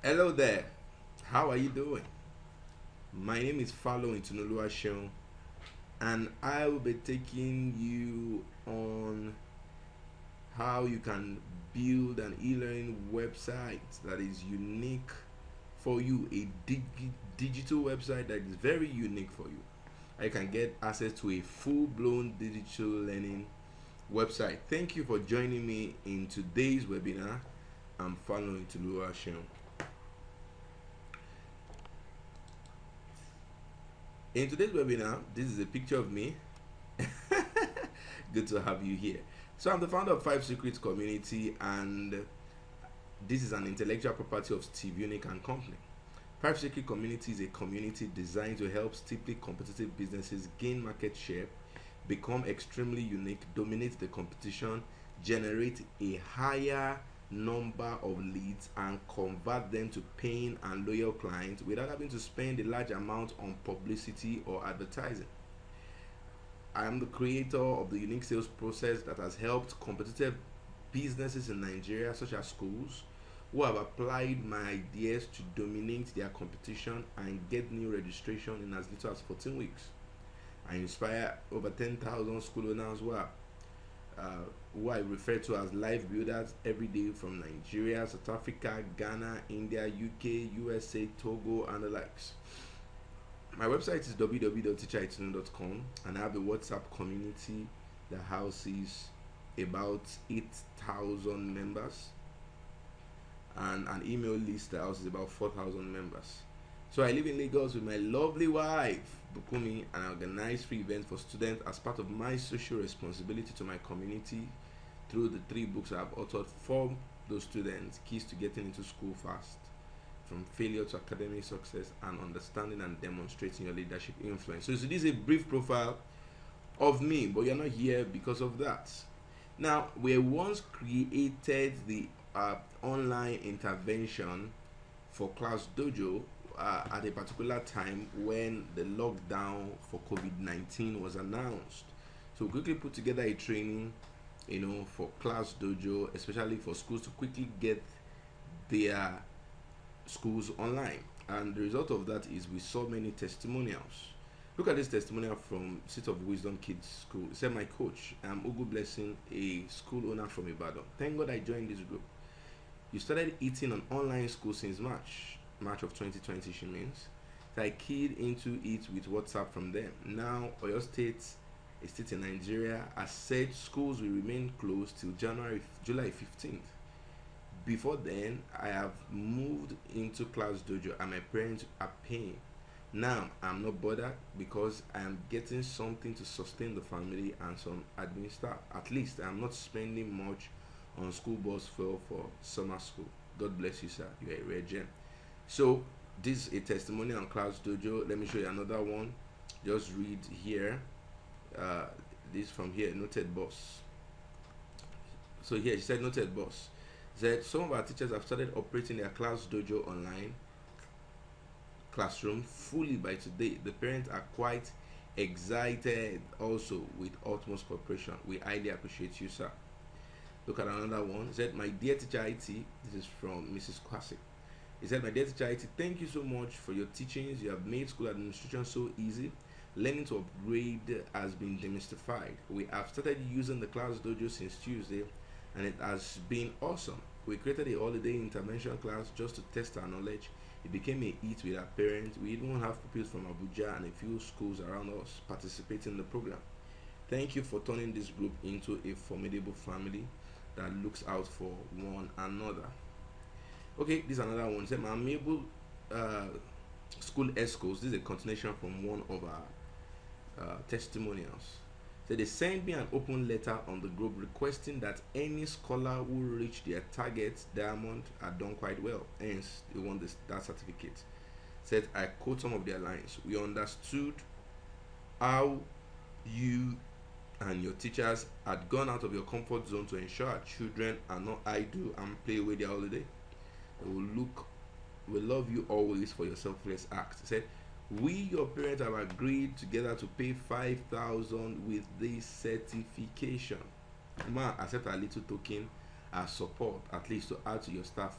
Hello there. How are you doing? My name is Falo Intunuluashion, and I will be taking you on how you can build an e-learning website that is unique for you, a digital website that is very unique for you. I can get access to a full-blown digital learning website. Thank you for joining me in today's webinar. I'm Falo Intunuluashion. In today's webinar, this is a picture of me. Good to have you here. So I'm the founder of Five Secrets Community, and this is an intellectual property of Steve Unique and Company. Five Secret Community is a community designed to help steeply competitive businesses gain market share, become extremely unique, dominate the competition, generate a higher number of leads, and convert them to paying and loyal clients without having to spend a large amount on publicity or advertising. I am the creator of the unique sales process that has helped competitive businesses in Nigeria, such as schools, who have applied my ideas to dominate their competition and get new registration in as little as 14 weeks. I inspire over 10,000 school owners who I refer to as life builders every day from Nigeria, South Africa, Ghana, India, UK, USA, Togo, and the likes. My website is www.teacherituno.com, and I have a WhatsApp community that houses about 8,000 members and an email list that houses about 4,000 members. So I live in Lagos with my lovely wife, Bukumi, and I organize free events for students as part of my social responsibility to my community through the 3 books I've authored for those students, Keys to Getting into School Fast, From Failure to Academic Success, and Understanding and Demonstrating Your Leadership Influence. So this is a brief profile of me, but you're not here because of that. Now, we once created the online intervention for Class Dojo at a particular time when the lockdown for COVID-19 was announced. So we quickly put together a training, for Class Dojo, especially for schools to quickly get their schools online. And the result of that is we saw many testimonials. Look at this testimonial from Seat of Wisdom Kids School. It said, "My coach, I'm Ugu Blessing, a school owner from Ibadan. Thank God I joined this group. You started eating an online school since March of 2020, she means. So I keyed into it with WhatsApp from them. Now, Oyo State, a state in Nigeria, has said schools will remain closed till July 15th. Before then, I have moved into Class Dojo and my parents are paying. Now, I'm not bothered because I am getting something to sustain the family and some admin staff. At least I'm not spending much on school bus fare for summer school. God bless you, sir. You are a rare gem." So, this is a testimony on Class Dojo. Let me show you another one. Just read here. This from here, noted boss. So here she said, "Noted boss. Said some of our teachers have started operating their Class Dojo online classroom fully by today. The parents are quite excited also with utmost cooperation. We highly appreciate you, sir." Look at another one. He said, "My dear teacher IT," this is from Mrs. Kwasi. He said, "My dear teacher IT, thank you so much for your teachings. You have made school administration so easy. Learning to upgrade has been demystified. We have started using the Class Dojo since Tuesday, and it has been awesome. We created a holiday intervention class just to test our knowledge. It became a hit with our parents. We even have pupils from Abuja and a few schools around us participating in the program. Thank you for turning this group into a formidable family that looks out for one another." Okay, this is another one. Say, "I'm able school escorts." This is a continuation from one of our testimonials. So they sent me an open letter on the group requesting that any scholar who reached their target diamond had done quite well, hence they want that certificate. Said, I quote some of their lines: "We understood how you and your teachers had gone out of your comfort zone to ensure our children are not idle and play away their holiday. We love you always for your selfless acts." He said, "We, your parents, have agreed together to pay 5,000 with this certification. Ma, accept a little token as support, at least to add to your staff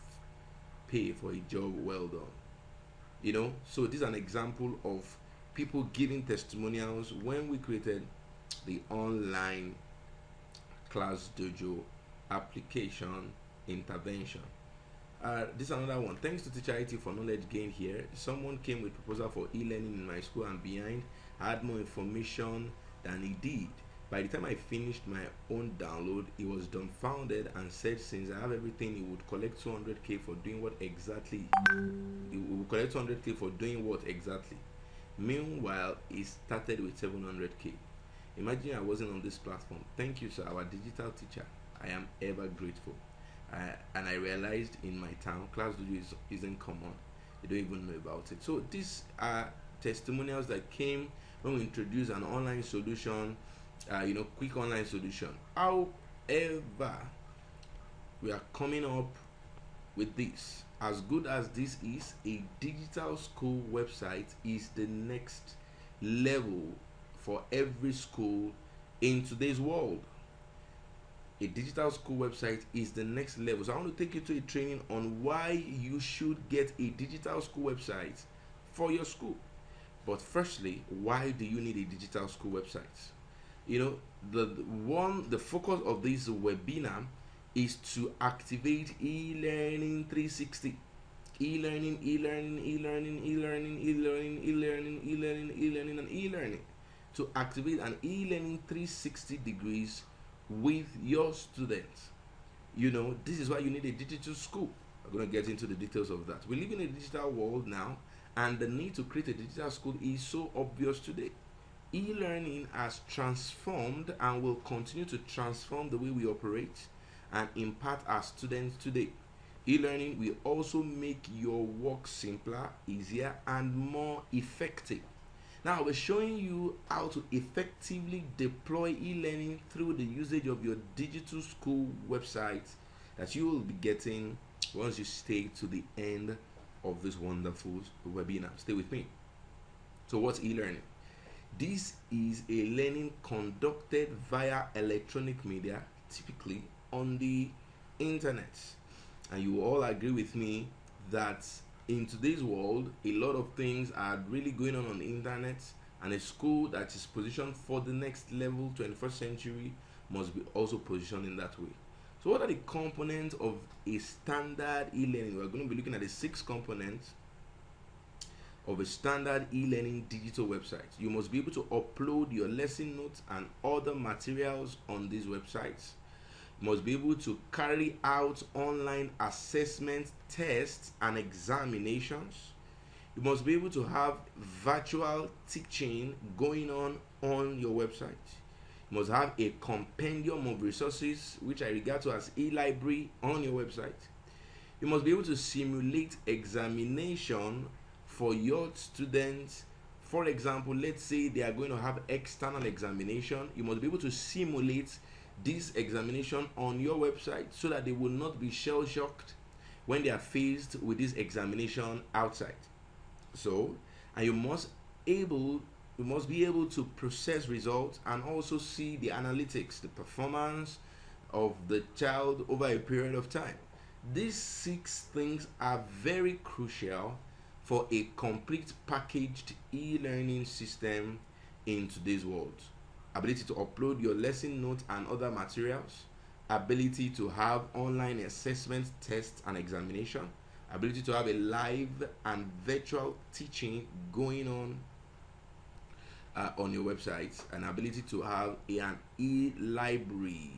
pay for a job well done. You know, so this is an example of people giving testimonials when we created the online Class Dojo application intervention. This is another one. Thanks to Teacher IT for knowledge gained here. Someone came with proposal for e-learning in my school and behind. I had more information than he did. By the time I finished my own download, he was dumbfounded and said, since I have everything, he would collect 200k for doing what exactly? He would collect 200k for doing what exactly? Meanwhile, he started with 700k. Imagine I wasn't on this platform. Thank you, sir, our digital teacher. I am ever grateful. And I realized in my town, Class Dojo isn't common. They don't even know about it. So these are testimonials that came when we introduced an online solution, quick online solution. However, we are coming up with this. As good as this is, a digital school website is the next level for every school in today's world. A digital school website is the next level. So I want to take you to a training on why you should get a digital school website for your school. But firstly, why do you need a digital school website? You know, the focus of this webinar is to activate e-learning 360. E-learning, e-learning, e-learning, e-learning, e-learning, e-learning, e-learning, e-learning, and e-learning. To activate an e-learning 360 degrees with your students. You know, this is why you need a digital school. I'm going to get into the details of that. We live in a digital world now, and the need to create a digital school is so obvious today. E-learning has transformed and will continue to transform the way we operate and impact our students today. E-learning will also make your work simpler, easier, and more effective. Now, we're showing you how to effectively deploy e-learning through the usage of your digital school website that you will be getting once you stay to the end of this wonderful webinar. Stay with me. So what's e-learning? This is a learning conducted via electronic media, typically on the internet. And you all agree with me that in today's world, a lot of things are really going on the internet, and a school that is positioned for the next level, 21st century, must be also positioned in that way. So what are the components of a standard e-learning? We're going to be looking at the 6 components of a standard e-learning digital website. You must be able to upload your lesson notes and other materials on these websites. Must be able to carry out online assessment, tests, and examinations. You must be able to have virtual teaching going on your website. You must have a compendium of resources, which I regard to as e-library, on your website. You must be able to simulate examination for your students. For example, let's say they are going to have external examination. You must be able to simulate this examination on your website so that they will not be shell-shocked when they are faced with this examination outside. So, and you must be able to process results and also see the analytics, the performance of the child over a period of time. These 6 things are very crucial for a complete packaged e-learning system in today's world. Ability to upload your lesson notes and other materials, ability to have online assessments, tests, and examination, ability to have a live and virtual teaching going on your website, and ability to have an e-library,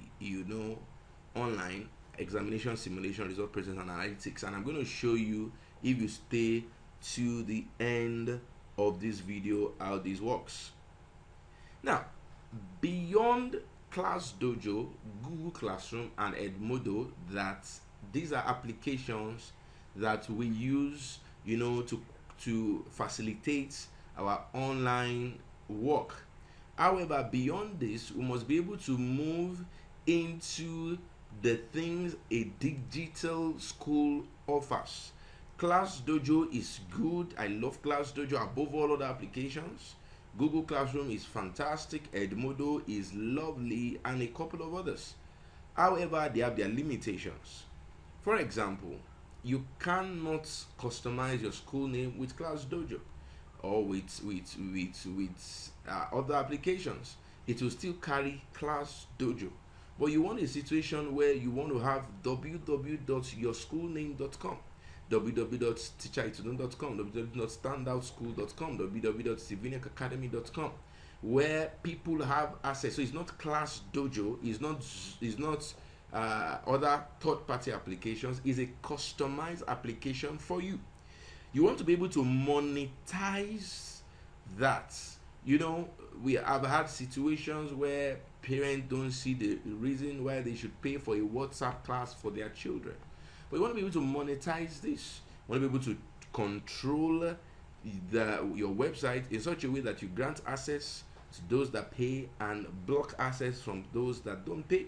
online examination, simulation, result present, and analytics. And I'm going to show you, if you stay to the end of this video, how this works. Now, beyond Class Dojo, Google Classroom, and Edmodo, that these are applications that we use, to facilitate our online work. However, beyond this, we must be able to move into the things a digital school offers. Class Dojo is good. I love Class Dojo above all other applications. Google Classroom is fantastic, Edmodo is lovely, and a couple of others. However, they have their limitations. For example, you cannot customize your school name with Class Dojo or with other applications. It will still carry Class Dojo, but you want a situation where you want to have www.yourschoolname.com, www.teacheritudun.com, www.standoutschool.com, www.civilianacademy.com, where people have access. So it's not Class Dojo, it's not other third-party applications. Is a customized application for you. You want to be able to monetize that. You know, we have had situations where parents don't see the reason why they should pay for a WhatsApp class for their children. But you want to be able to monetize this. You want to be able to control your website in such a way that you grant access to those that pay and block access from those that don't pay.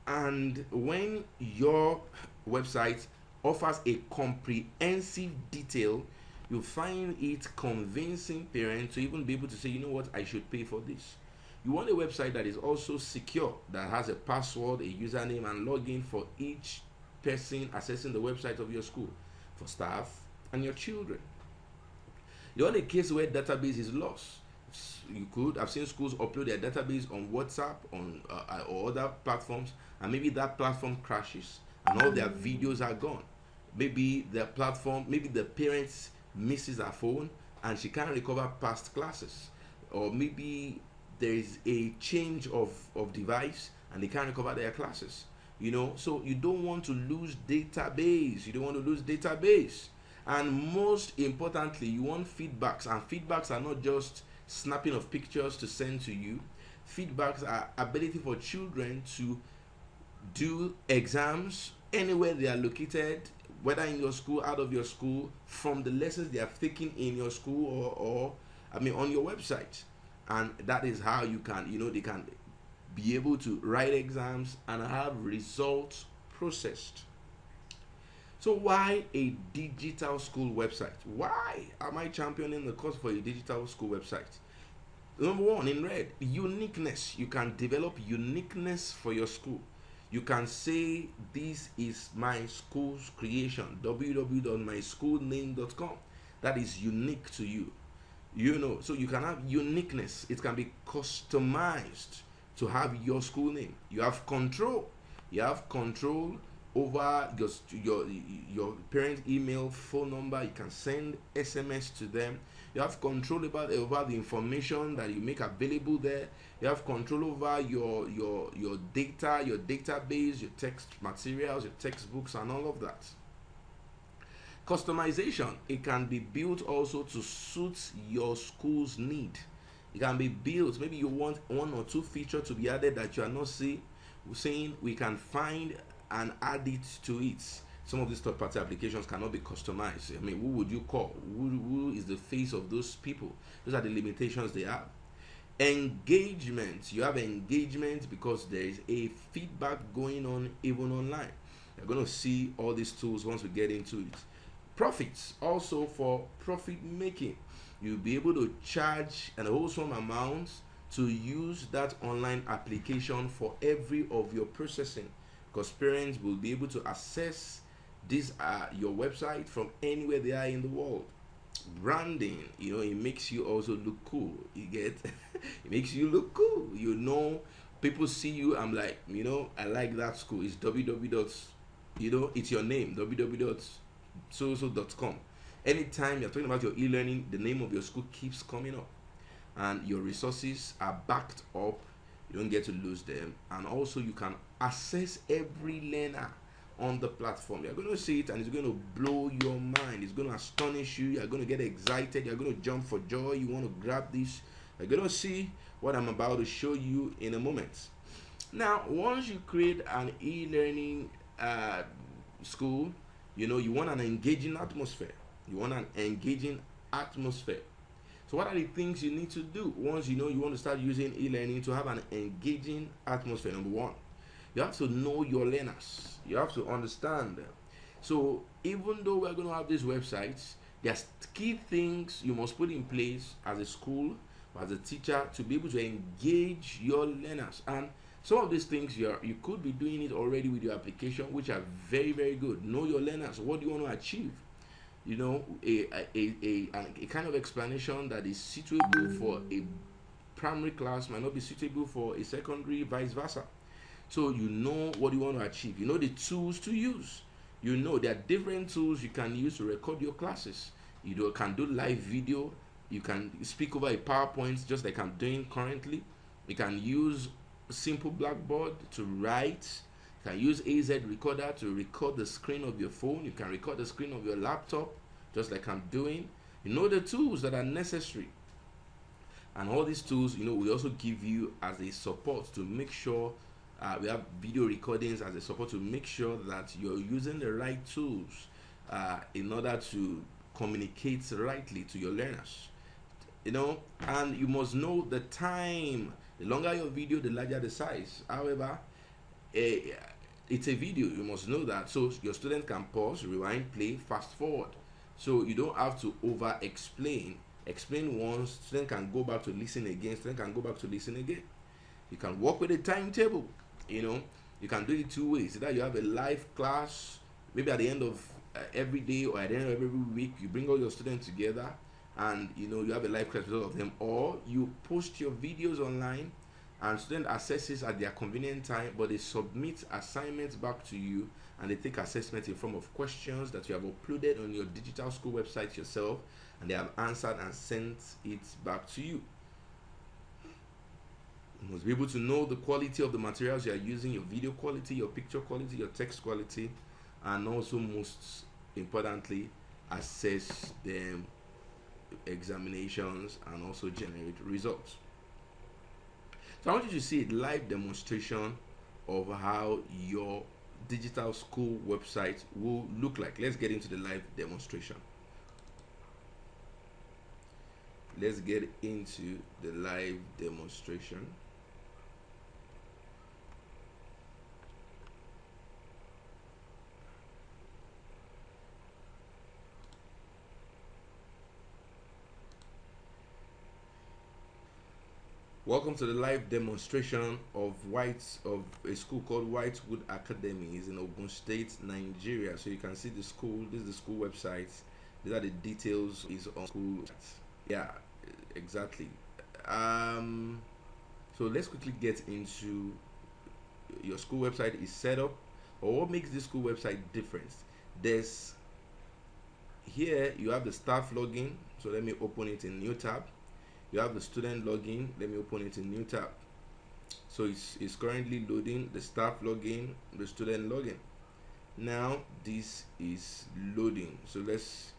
And when your website offers a comprehensive detail, you find it convincing parents to even be able to say, you know what, I should pay for this. You want a website that is also secure, that has a password, a username, and login for each person accessing the website of your school, for staff and your children. You want a case where database is lost. I've seen schools upload their database on WhatsApp or other platforms, and maybe that platform crashes and all their videos are gone. Maybe the parents misses her phone and she can't recover past classes, or maybe there is a change of device and they can't recover their classes. So you don't want to lose database. And most importantly, you want feedbacks, and feedbacks are not just snapping of pictures to send to you. Feedbacks are ability for children to do exams anywhere they are located, whether in your school, out of your school, from the lessons they have taken in your school or on your website. And that is how you can, they can be able to write exams and have results processed. So why a digital school website? Why am I championing the cause for a digital school website? Number one, in red, uniqueness. You can develop uniqueness for your school. You can say, this is my school's creation, www.myschoolname.com. That is unique to you. So you can have uniqueness. It can be customized to have your school name. You have control. Over your parent email, phone number. You can send SMS to them. You have control over the information that you make available there. You have control over your data, your database, your text materials, your textbooks, and all of that. Customization, it can be built also to suit your school's need. It can be built, maybe you want one or two features to be added that you are not saying we can find and add it to it. Some of these third-party applications cannot be customized. Who would you call? Who is the face of those people? Those are the limitations they have. Engagement. You have engagement because there is a feedback going on even online. You're going to see all these tools once we get into it. Profits. Also for profit making. You'll be able to charge an wholesome amount to use that online application for every of your processing, because parents will be able to access this your website from anywhere they are in the world. Branding, it makes you also look cool. You get it makes you look cool. People see you. I'm like, I like that school. It's www. It's your name, www.so.com. Anytime you're talking about your e-learning, the name of your school keeps coming up, and your resources are backed up. You don't get to lose them, and also you can access every learner on the platform. You're going to see it and it's going to blow your mind. It's going to astonish you. You're going to get excited. You're going to jump for joy. You want to grab this. You're going to see what I'm about to show you in a moment. Now, once you create an e-learning school, you want an engaging atmosphere. So what are the things you need to do once you want to start using e-learning to have an engaging atmosphere? Number one, you have to know your learners. You have to understand them. So even though we're going to have these websites, there's key things you must put in place as a school, as a teacher, to be able to engage your learners. And Some of these things you could be doing it already with your application, which are very, very good. Know your learners. What do you want to achieve? You know, a kind of explanation that is suitable for a primary class might not be suitable for a secondary, vice versa. So you know what you want to achieve. You know the tools to use. You know there are different tools you can use to record your classes. You can do live video. You can speak over a PowerPoint just like I'm doing currently. You can use simple Blackboard to write. You can use AZ Recorder to record the screen of your phone. You can record the screen of your laptop just like I'm doing. You know the tools that are necessary. And all these tools, we also give you as a support to make sure we have video recordings as a support to make sure that you're using the right tools in order to communicate rightly to your learners. And you must know the time. The longer your video, the larger the size. However, it's a video. You must know that. So your student can pause, rewind, play, fast forward. So you don't have to over explain. Explain once, student can go back to listen again, student can go back to listen again. You can work with a timetable. You can do it two ways. Either you have a live class, maybe at the end of every day or at the end of every week, you bring all your students together and you have a live class with all of them, or you post your videos online and student assesses at their convenient time, but they submit assignments back to you and they take assessment in form of questions that you have uploaded on your digital school website yourself, and they have answered and sent it back to you. You must be able to know the quality of the materials you are using, your video quality, your picture quality, your text quality, and also most importantly, assess them examinations and also generate results. So I want you to see a live demonstration of how your digital school website will look like. Let's get into the live demonstration. Let's get into the live demonstration. Welcome to the live demonstration of a school called Whitewood Academy. It's in Ogun State, Nigeria. So you can see the school. This is the school website. These are the details. Is on school. Yeah, exactly. So let's quickly get into your school website is set up, or what makes this school website different. Here you have the staff login. So let me open it in new tab. You have the student login. Let me open it in new tab. So it's currently loading the staff login, the student login. Now this is loading. So let's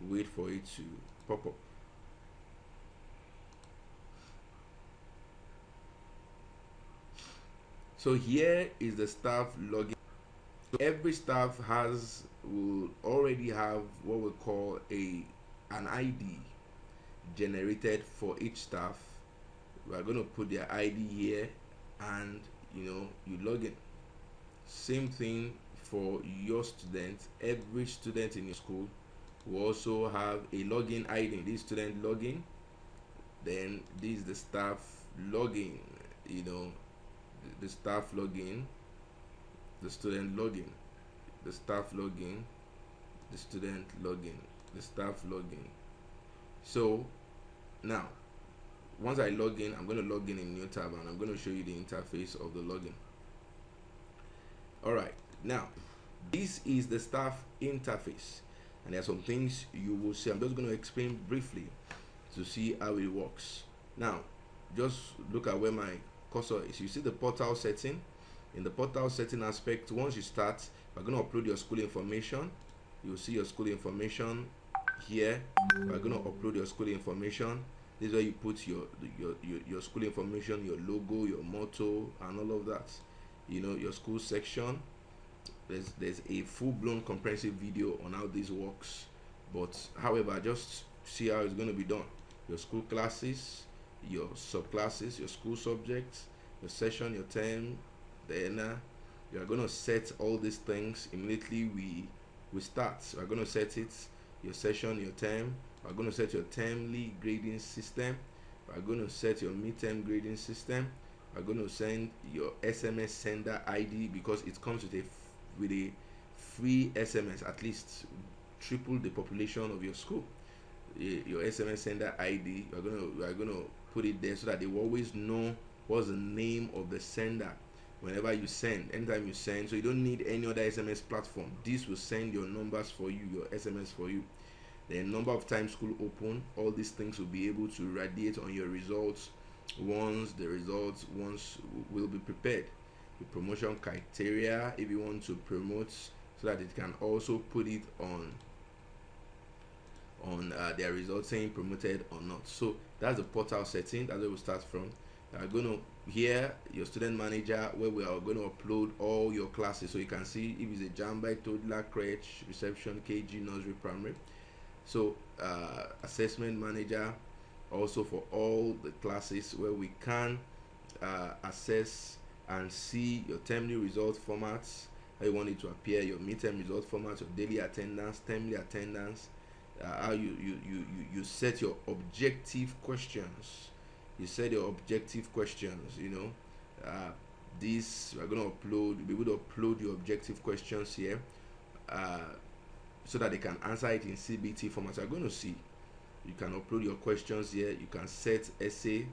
wait for it to pop up. So here is the staff login. So every staff will already have what we call an ID generated for each staff. We are going to put their ID here, and you log in. Same thing for your student. Every student in your school will also have a login ID. This student login, then this is the staff login. The staff login, the student login, the staff login, the student login, the staff login. So now once I log in, I'm going to log in new tab, and I'm going to show you the interface of the login. Alright, now this is the staff interface, and there are some things you will see. I'm just going to explain briefly to see how it works. Now just look at where my cursor is. You see the portal setting. In the portal setting aspect, once you start, we're going to upload your school information. You'll see your school information here. We're going to upload your school information. This is where you put your school information, your logo, your motto, and all of that. Your school section. There's a full-blown comprehensive video on how this works, but however, just see how it's going to be done. Your school classes, your subclasses, your school subjects, your session, your term. Then you are going to set all these things immediately we start. So we're going to set it, your session, your term. We're going to set your termly grading system. We're going to set your midterm grading system. We're going to send your SMS sender ID, because it comes with a free SMS, at least triple the population of your school. Your SMS sender ID, we are gonna put it there so that they will always know what's the name of the sender whenever you send, anytime you send. So you don't need any other SMS platform. This will send your numbers for you, your SMS for you. The number of times school open, all these things will be able to radiate on your results once the results will be prepared. The promotion criteria, if you want to promote, so that it can also put it on their results saying promoted or not. So that's the portal setting. That's where we start from. I'm going to here your student manager, where we are going to upload all your classes, so you can see if it's a Jambai, toddler, crèche, reception, KG, nursery, primary. So assessment manager also for all the classes, where we can assess and see your termly result formats, how you want it to appear, your midterm result format, your daily attendance, termly attendance, how you set your objective questions. You set your objective questions, this we're going to upload. You'll be able to upload your objective questions here, so that they can answer it in CBT format. So I'm going to see, you can upload your questions here. You can set essay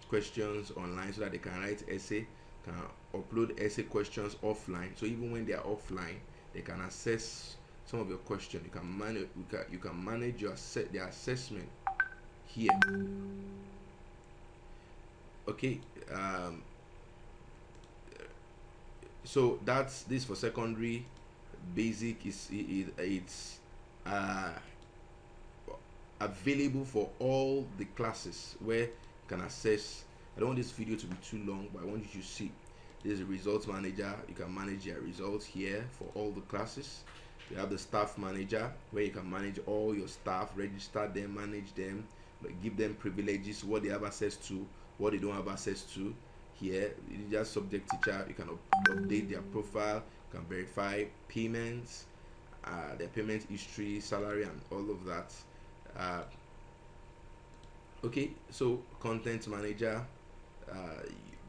questions online, so that they can write essay. Can upload essay questions offline, so even when they are offline, they can assess some of your questions. You can manage their assessment here. Okay, so that's this for secondary. Basic it's available for all the classes, where you can assess. I don't want this video to be too long, but I want you to see. There's a results manager. You can manage your results here for all the classes. You have the staff manager, where you can manage all your staff, register them, manage them, give them privileges, what they have access to, what they don't have access to. Here, you just subject teacher. You can update their profile. You can verify payments, their payment history, salary, and all of that. Okay, so content manager,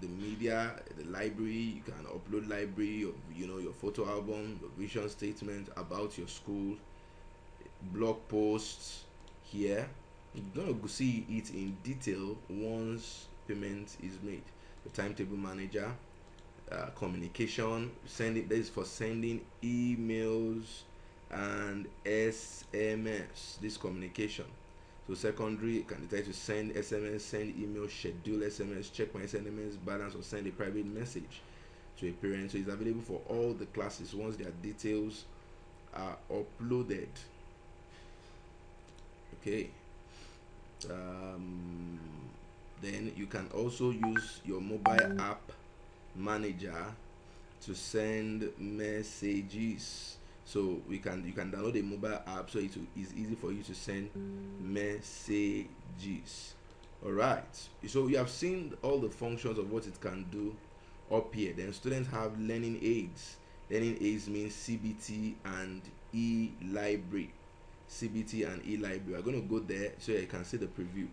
the media, the library. You can upload library, your photo album, your vision statement about your school, blog posts. Here you're gonna see it in detail once payment is made. The timetable manager, communication, this is for sending emails and SMS. This communication. So secondary, you can decide to send SMS, send email, schedule SMS, check my SMS balance, or send a private message to a parent. So it's available for all the classes once their details are uploaded. Okay. Then you can also use your mobile app manager to send messages. So you can download a mobile app, so it's easy for you to send messages. All right, so you have seen all the functions of what it can do up here. Then students have learning aids. Learning aids means CBT and e-library. CBT and e-library. I'm going to go there so you can see the preview.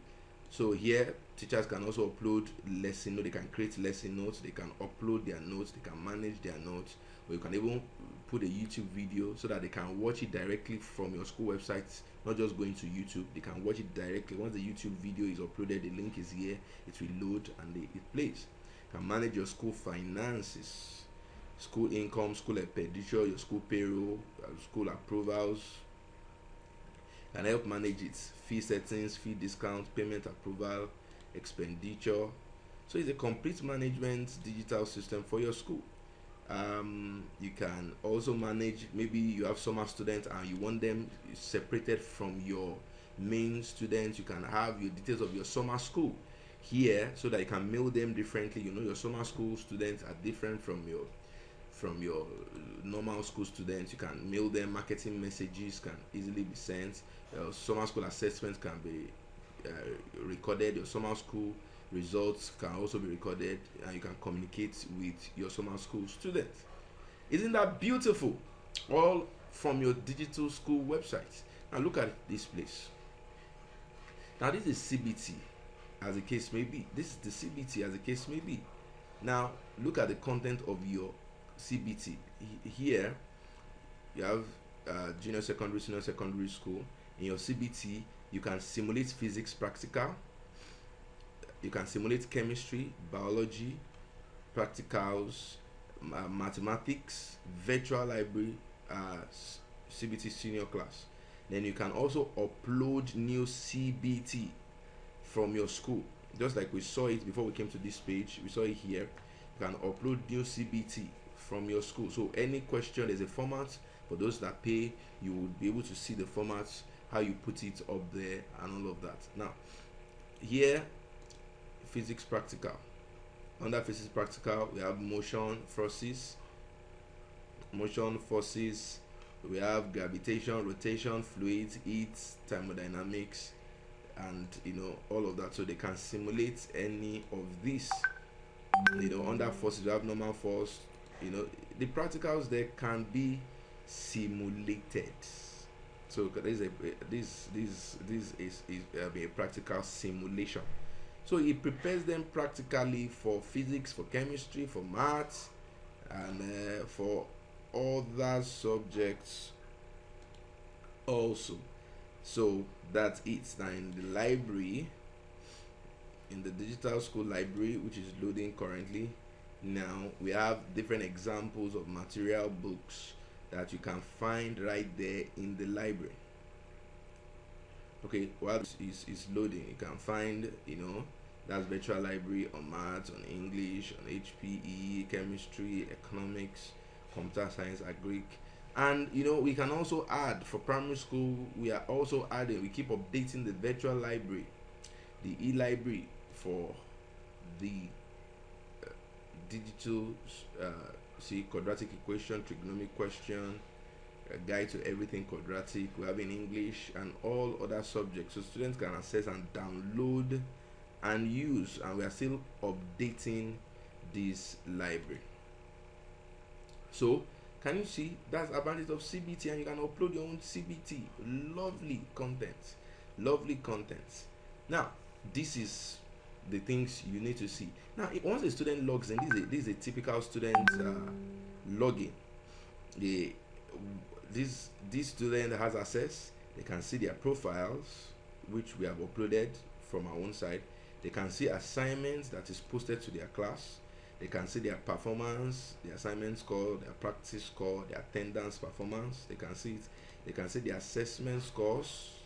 So here teachers can also upload lesson notes. They can create lesson notes, they can upload their notes, they can manage their notes, or you can even put a YouTube video so that they can watch it directly from your school website, not just going to YouTube. They can watch it directly. Once the YouTube video is uploaded, the link is here, it will load and it plays. You can manage your school finances, school income, school expenditure, your school payroll, school approvals. Can help manage it, fee settings, fee discount, payment approval, expenditure. So it's a complete management digital system for your school. You can also manage, maybe you have summer students and you want them separated from your main students. You can have your details of your summer school here so that you can mail them differently. Your summer school students are different from your normal school students. You can mail them. Marketing messages can easily be sent. Summer school assessments can be recorded. Your summer school results can also be recorded, and you can communicate with your summer school students. Isn't that beautiful? All from your digital school website. Now look at this place. Now this is CBT. as the case may be. This is the CBT as the case may be. Now look at the content of your CBT. Here you have junior secondary, senior secondary school. In your CBT, you can simulate physics practical, you can simulate chemistry, biology, practicals, mathematics, virtual library, CBT senior class. Then you can also upload new CBT from your school, just like we saw it before we came to this page. We saw it here. You can upload new CBT from your school. So any question, there's a format for those that pay. You will be able to see the formats, how you put it up there, and all of that. Now here, physics practical. Under physics practical, we have motion forces, we have gravitation, rotation, fluids, heat, thermodynamics, and all of that. So they can simulate any of these. Under forces, we have normal force. The practicals there can be simulated. So this is a practical simulation. So it prepares them practically for physics, for chemistry, for maths, and for other subjects also. So that's it. Now in the library, in the digital school library, which is loading currently, now we have different examples of material books that you can find right there in the library. Okay, while this is loading, you can find that's virtual library on maths, on English, on HPE, chemistry, economics, computer science, agric. And we can also add for primary school. We are also adding, we keep updating the virtual library, the e-library for the digital quadratic equation, trigonometric question, a guide to everything quadratic. We have in English and all other subjects, so students can access and download and use. And we are still updating this library. So can you see, that's advantage of CBT, and you can upload your own CBT. Lovely content. Now this is the things you need to see. Now once a student logs in, this is a typical student login. This student has access. They can see their profiles, which we have uploaded from our own side. They can see assignments that is posted to their class. They can see their performance, the assignment score, their practice score, their attendance performance. They can see it. They can see the assessment scores.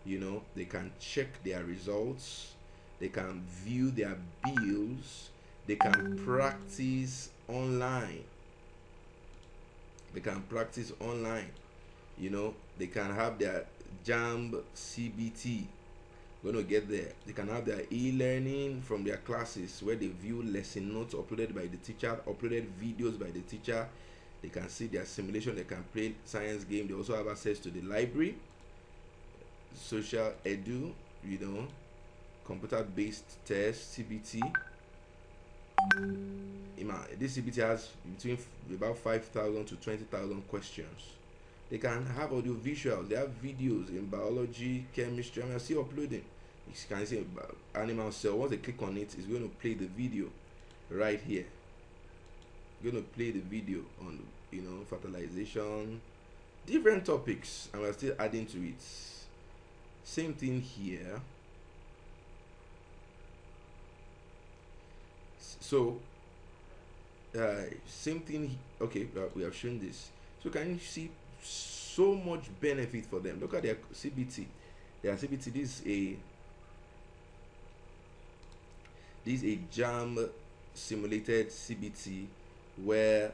They can check their results. They can view their bills. They can practice online. They can have their JAMB CBT. We're going to get there. They can have their e-learning from their classes, where they view lesson notes uploaded by the teacher, uploaded videos by the teacher. They can see their simulation. They can play science game. They also have access to the library, social edu, computer-based test, CBT. This CBT has between about 5,000 to 20,000 questions. They can have audio visuals. They have videos in biology, chemistry. I'm still uploading. You can see animal cell. Once they click on it, it's going to play the video right here. Going to play the video on fertilization, different topics, and we're still adding to it. Same thing here. So same thing. Okay, we have shown this. So can you see so much benefit for them? Look at their CBT. Their CBT. This is a JAM simulated CBT where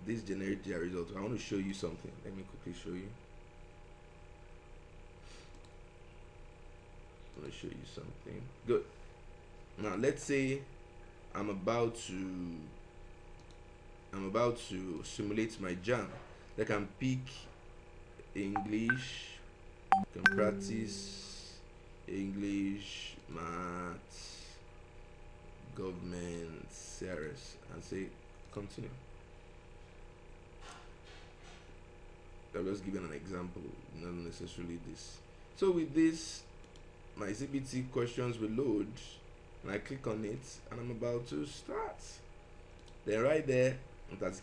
this generates their results. I want to show you something. Let me quickly show you. I want to show you something. Good. Now let's say I'm about to simulate my JAM. I can pick English, can practice English, maths, government, CRS, and say continue. I'll just give an example, not necessarily this. So with this, my CBT questions will load, and I click on it, and I'm about to start. Then right there, it has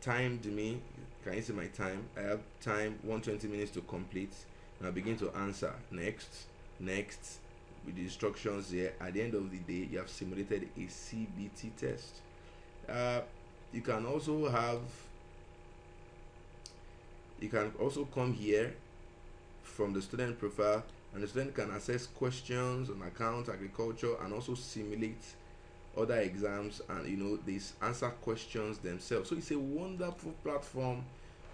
timed me. Can you see my time? I have time 120 minutes to complete, and I begin to answer next, next, with the instructions here. At the end of the day, you have simulated a CBT test. You can also come here from the student profile, and the student can access questions on accounts, agriculture, and also simulate other exams, and they answer questions themselves. So it's a wonderful platform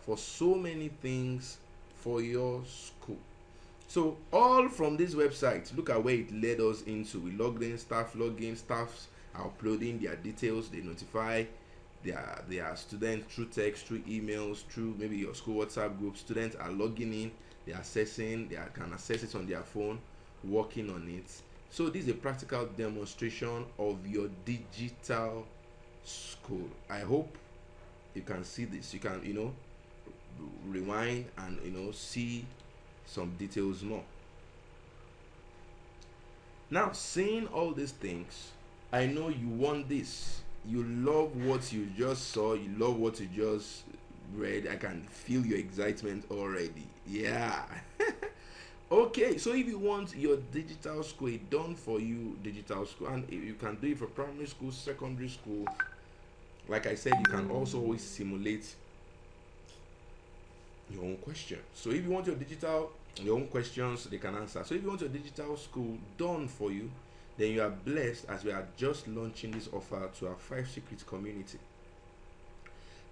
for so many things for your school. So all from this website, look at where it led us into. We logged in, staffs are uploading their details. They notify their students through text, through emails, through maybe your school WhatsApp group. Students are logging in, they can access it on their phone, working on it. So this is a practical demonstration of your digital school. I hope you can see this. You can rewind and see some details more. Now, seeing all these things, I know you want this. You love what you just saw, you love what you just read. I can feel your excitement already. Yeah. Okay, so if you want your digital school, a done for you digital school, and you can do it for primary school, secondary school, like I said, you can also always simulate your own questions. So if you want your own questions, they can answer. So if you want your digital school done for you, then you are blessed, as we are just launching this offer to our 5 Secrets community.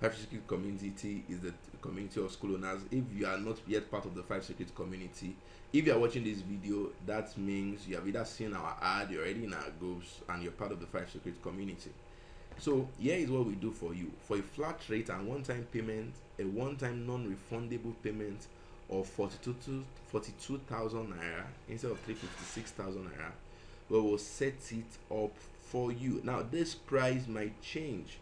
5 Secrets community is the community of school owners. If you are not yet part of the 5 Secrets community, if you are watching this video, that means you have either seen our ad, you're already in our groups, and you're part of the 5 Secrets community. So here is what we do for you. For a flat rate and one-time payment, a one-time non-refundable payment of 42,000 naira instead of 356,000 naira, we will set it up for you. Now this price might change.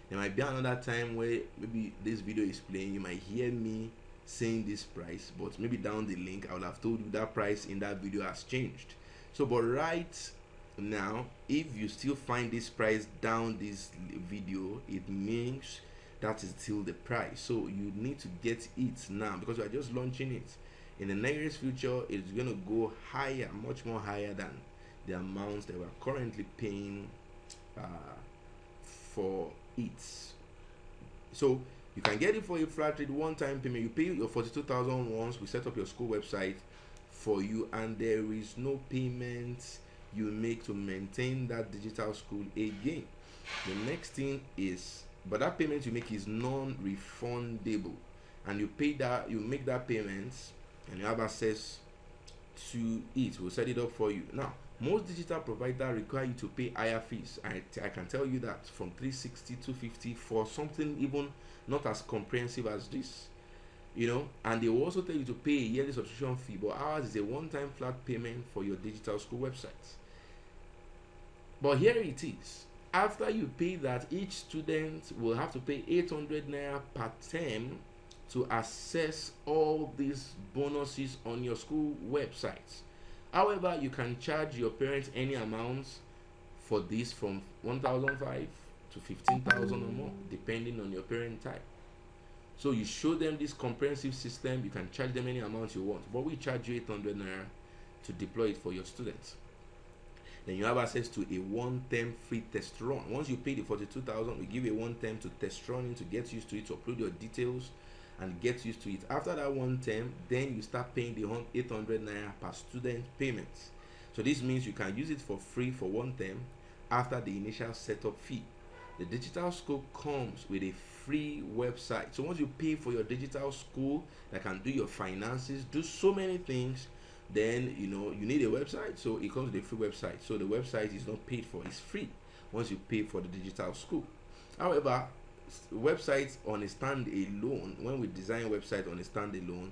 There might be another time where maybe this video is playing, you might hear me saying this price, but maybe down the link I will have told you that price in that video has changed. So but right now, if you still find this price down this video, it means that is still the price. So you need to get it now, because we are just launching it. In the nearest future, it's going to go higher, much more higher than the amounts that we're currently paying for it. So you can get it for a flat rate, one-time payment. You pay your 42,000 once. We set up your school website for you, and there is no payment you make to maintain that digital school again. The next thing is, but that payment you make is non-refundable, and you make that payment, and you have access to it. We'll set it up for you. Now, most digital providers require you to pay higher fees. I can tell you that, from 360 to 250 for something even not as comprehensive as this, and they will also tell you to pay a yearly subscription fee, but ours is a one-time flat payment for your digital school website. But here it is. After you pay that, each student will have to pay 800 naira per term to access all these bonuses on your school website. However, you can charge your parents any amounts for this, from 1,500 to 15,000 or more, depending on your parent type. So you show them this comprehensive system, you can charge them any amount you want, but we charge you 800 naira to deploy it for your students. Then you have access to a one-term free test run. Once you pay the 42,000, we give you a one-term to test run to get used to it, to upload your details and get used to it. After that one term, then you start paying the 800 naira per student payments. So this means you can use it for free for one term after the initial setup fee. The digital school comes with a free website. So once you pay for your digital school that can do your finances, do so many things, then you need a website. So it comes with a free website. So the website is not paid for, it's free once you pay for the digital school. However, websites on a standalone, when we design website on a standalone,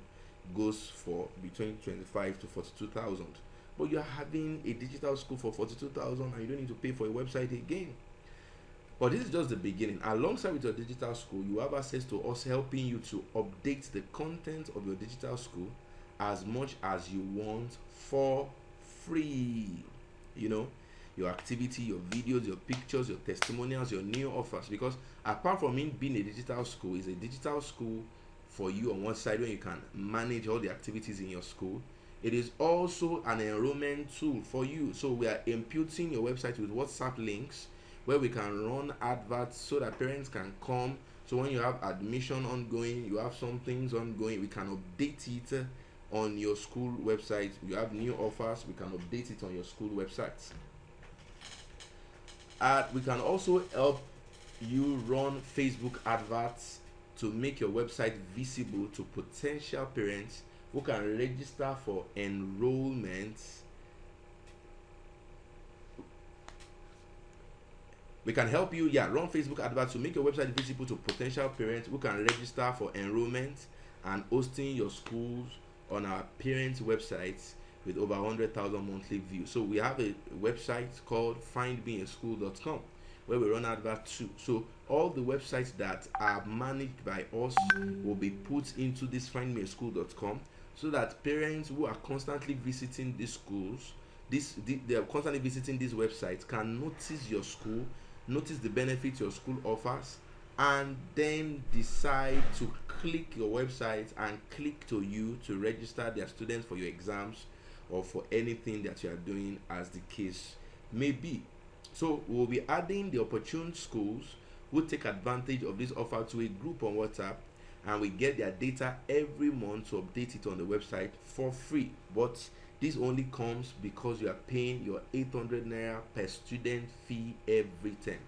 goes for between 25 to 42,000. But you are having a digital school for 42,000 and you don't need to pay for a website again. But this is just the beginning. Alongside with your digital school, you have access to us helping you to update the content of your digital school as much as you want for free. You know, your activity, your videos, your pictures, your testimonials, your new offers. Because apart from it being a digital school, it's a digital school for you on one side where you can manage all the activities in your school. It is also an enrollment tool for you. So we are imputing your website with WhatsApp links where we can run adverts so that parents can come. So when you have admission ongoing, you have some things ongoing, we can update it on your school website. You have new offers, we can update it on your school websites. We can also help you run Facebook adverts to make your website visible to potential parents who can register for enrollment. We can help you run Facebook adverts to make your website visible to potential parents who can register for enrollment and hosting your schools on our parents' websites with over 100,000 monthly views. So we have a website called findmeaschool.com where we run adverts too. So all the websites that are managed by us will be put into this findmeaschool.com so that parents who are constantly visiting these schools, they are constantly visiting these websites, can notice your school, notice the benefits your school offers, and then decide to click your website and click to you to register their students for your exams or for anything that you are doing, as the case may be. So we'll be adding the opportune schools who take advantage of this offer to a group on WhatsApp, and we get their data every month to update it on the website for free. But this only comes because you are paying your 800 naira per student fee every term.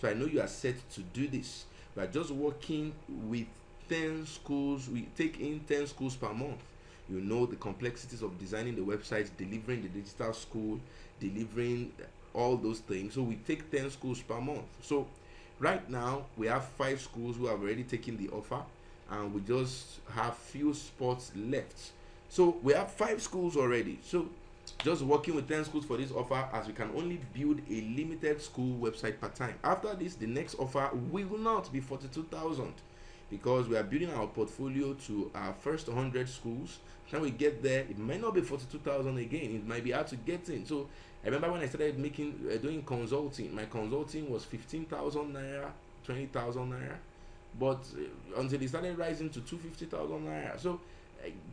So I know you are set to do this. We are just working with 10 schools. We take in 10 schools per month. You know the complexities of designing the websites, delivering the digital school, delivering all those things. So we take 10 schools per month. So right now we have 5 schools who have already taken the offer, and we just have few spots left. So we have 5 schools already. So just working with 10 schools for this offer, as we can only build a limited school website per time. After this, the next offer will not be 42,000 because we are building our portfolio to our first 100 schools. When we get there, it might not be 42,000 again. It might be hard to get in. So I remember when I started doing consulting, my consulting was 15,000 naira, 20,000 naira, but until it started rising to 250,000 naira. So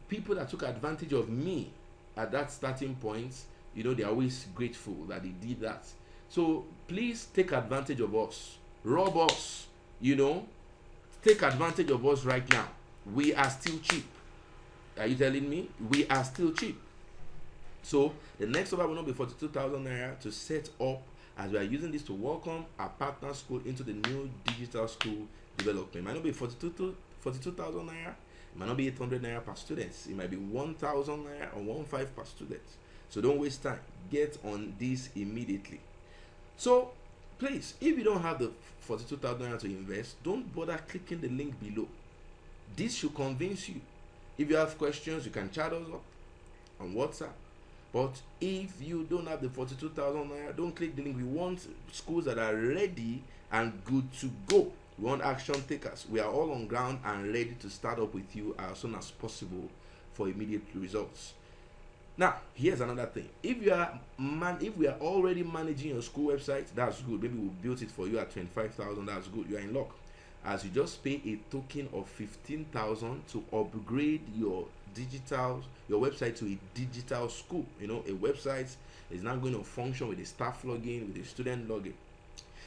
people that took advantage of me at that starting point, they're always grateful that they did that. So please take advantage of us, rob us, take advantage of us right now. We are still cheap. Are you telling me? We are still cheap. So the next offer will not be 42,000 naira to set up, as we are using this to welcome our partner school into the new digital school development. It might not be 42,000 naira. It might not be 800 naira per student. It might be 1,000 naira or 1,500 per student. So don't waste time. Get on this immediately. So please, if you don't have the 42,000 naira to invest, don't bother clicking the link below. This should convince you. If you have questions, you can chat us up on WhatsApp. But if you don't have the 42,000 naira, don't click the link. We want schools that are ready and good to go. We want action takers. We are all on ground and ready to start up with you as soon as possible for immediate results. Now, here's another thing. If we are already managing your school website, that's good. Maybe we'll build it for you at 25,000. That's good. You are in luck. As you just pay a token of 15,000 to upgrade your website to a digital school. A website is now going to function with a staff login, with a student login.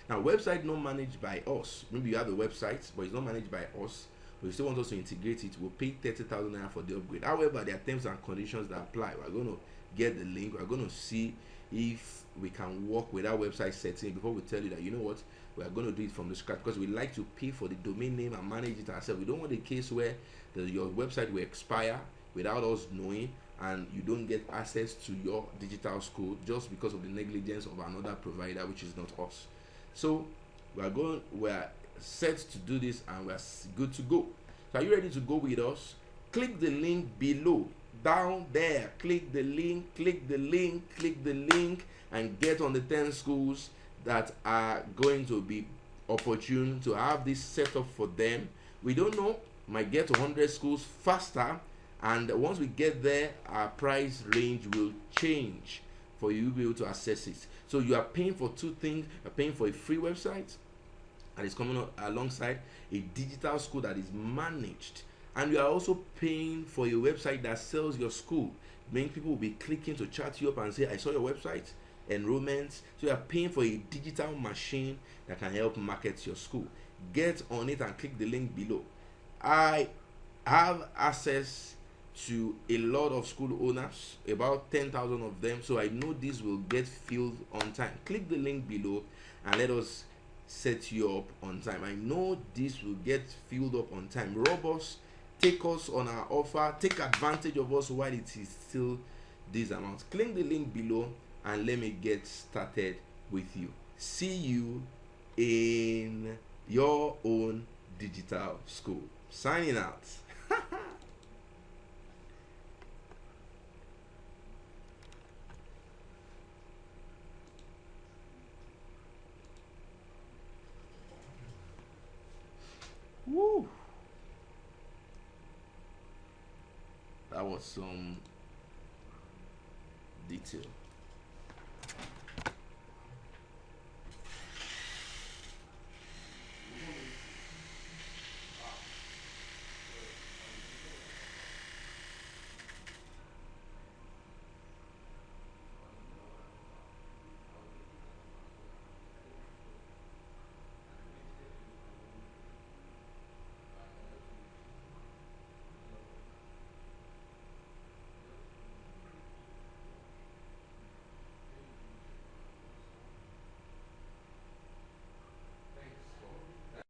Now, website not managed by us. Maybe you have a website, but it's not managed by us. But you still want us to integrate it. We'll pay 30,000 naira for the upgrade. However, there are terms and conditions that apply. We're going to get the link. We're going to see if we can work with our website setting before we tell you that, we are going to do it from the scratch, because we like to pay for the domain name and manage it ourselves. We don't want a case where your website will expire without us knowing, and you don't get access to your digital school just because of the negligence of another provider, which is not us. So we're set to do this, and we're good to go. So are you ready to go with us? Click the link below, down there. Click the link, and get on the 10 schools that are going to be opportune to have this set up for them. We don't know, might get to 100 schools faster, and once we get there, our price range will change. for you to be able to access it. So you are paying for two things. You're paying for a free website, and it's coming alongside a digital school that is managed, and you are also paying for a website that sells your school. Many people will be clicking to chat you up and say, I saw your website enrollment. So you are paying for a digital machine that can help market your school. Get on it and click the link below. I have access to a lot of school owners, about 10,000 of them, so I know this will get filled on time. Click the link below and let us set you up on time. I know this will get filled up on time. Rob us, take us on our offer, take advantage of us while it is still this amount. Click the link below and let me get started with you. See you in your own digital school. Signing out. Woo! That was some detail.